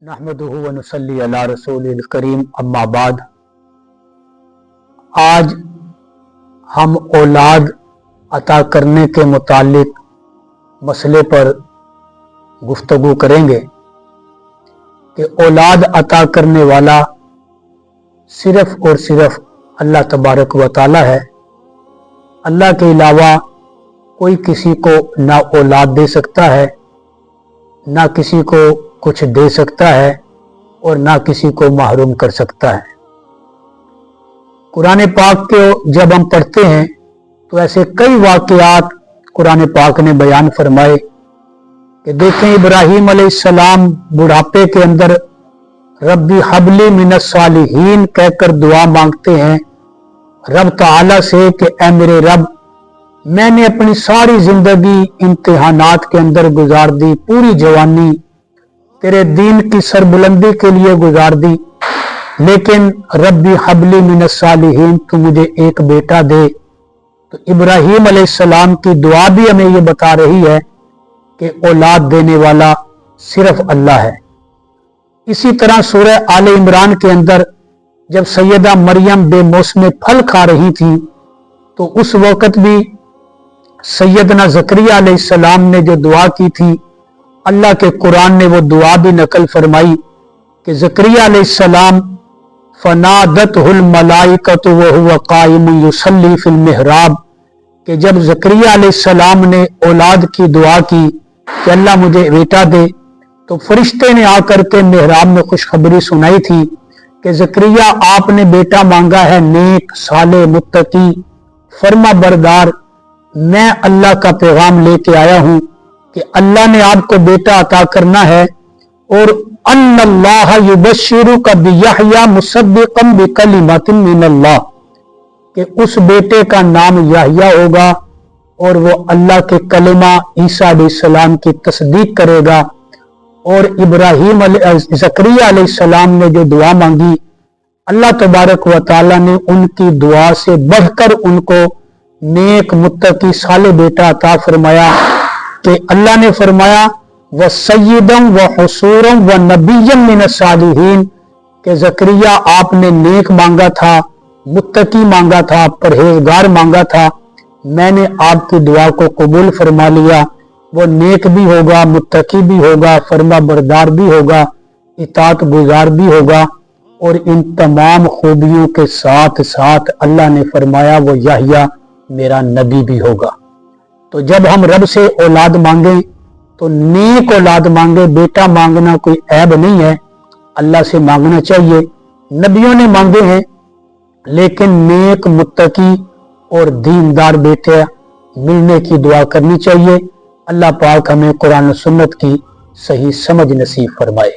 नहमदुहु व नुसल्ली अला रसूलिल करीम अम्मा बाद। आज हम औलाद अता करने के मुतालिक मसले पर गुफ्तगू करेंगे कि औलाद अता करने वाला सिर्फ और सिर्फ अल्लाह तबारक व तआला है। अल्लाह के अलावा कोई किसी को ना औलाद दे सकता है, ना किसी को कुछ दे सकता है और ना किसी को महरूम कर सकता है। कुरान पाक को जब हम पढ़ते हैं तो ऐसे कई वाक़यात कुरान पाक ने बयान फरमाए कि देखें, इब्राहीम अलैहिस्सलाम बुढ़ापे के अंदर रब्बी हबली मिनस सालिहीन कहकर दुआ मांगते हैं रब ताला से कि ऐ मेरे रब, मैंने अपनी सारी जिंदगी इम्तिहानात के अंदर गुजार दी, पूरी जवानी तेरे दीन की सरबुलंदी के लिए गुजार दी, लेकिन रब्बी हबली मिनस सालिहीन, तू मुझे एक बेटा दे। तो इब्राहीम अलैहिस्सलाम की दुआ भी हमें ये बता रही है कि औलाद देने वाला सिर्फ अल्लाह है। इसी तरह सूरह आले इमरान के अंदर जब सैयदा मरियम बेमौसम फल खा रही थी तो उस वक्त भी सैयदना ज़करिया अलैहिस्सलाम ने जो दुआ की थी, अल्लाह के कुरान ने वो दुआ भी नकल फरमाई कि ज़करिया अलैहिस्सलाम फनादतहुल मलाइकतु व हुवा काइमुन युसल्ली फिल मिहराब, कि जब ज़करिया अलैहिस्सलाम ने औलाद की दुआ की कि अल्लाह मुझे बेटा दे, तो फरिश्ते ने आकर के मेहराब में खुशखबरी सुनाई थी कि ज़करिया आपने बेटा मांगा है नेक, साले, मुत्तकी, फर्मा बरदार। मैं अल्लाह का पैगाम लेके आया हूं कि अल्लाह ने आपको बेटा अता करना है और अन्नल्लाह युबश्शिरुका बियहया मुसद्दिक़न बिकलिमातिन मिनल्लाह, कि उस बेटे का नाम याह्या होगा और वो अल्लाह के कलिमा ईसा अलैहिस्सलाम की तस्दीक करेगा। और इब्राहीम ज़करिया अलैहिस्सलाम ने जो दुआ मांगी, अल्लाह तबारक व तआला ने उनकी दुआ से बढ़कर उनको नेक, मुत्तकी, साले बेटा अता फरमाया कि अल्लाह ने फरमाया व सय्यदम व हुसूरम व नबिय्यम मिनस सालिहीन, कि ज़करिया आपने नेक मांगा था, मुत्तकी मांगा था, परहेजगार मांगा था, मैंने आपकी दुआ को कबूल फरमा लिया। वो नेक भी होगा, मुत्तकी भी होगा, फर्मा बरदार भी होगा, इताअत गुजार भी होगा, और इन तमाम खूबियों के साथ साथ अल्लाह ने फरमाया वो याह्या मेरा नबी भी होगा। तो जब हम रब से औलाद मांगे तो नेक औलाद मांगे, बेटा मांगना कोई ऐब नहीं है, अल्लाह से मांगना चाहिए। नबियों ने मांगे हैं, लेकिन नेक, मुत्तकी और दीनदार बेटे मिलने की दुआ करनी चाहिए। अल्लाह पाक हमें कुरान और सुन्नत की सही समझ नसीब फरमाए।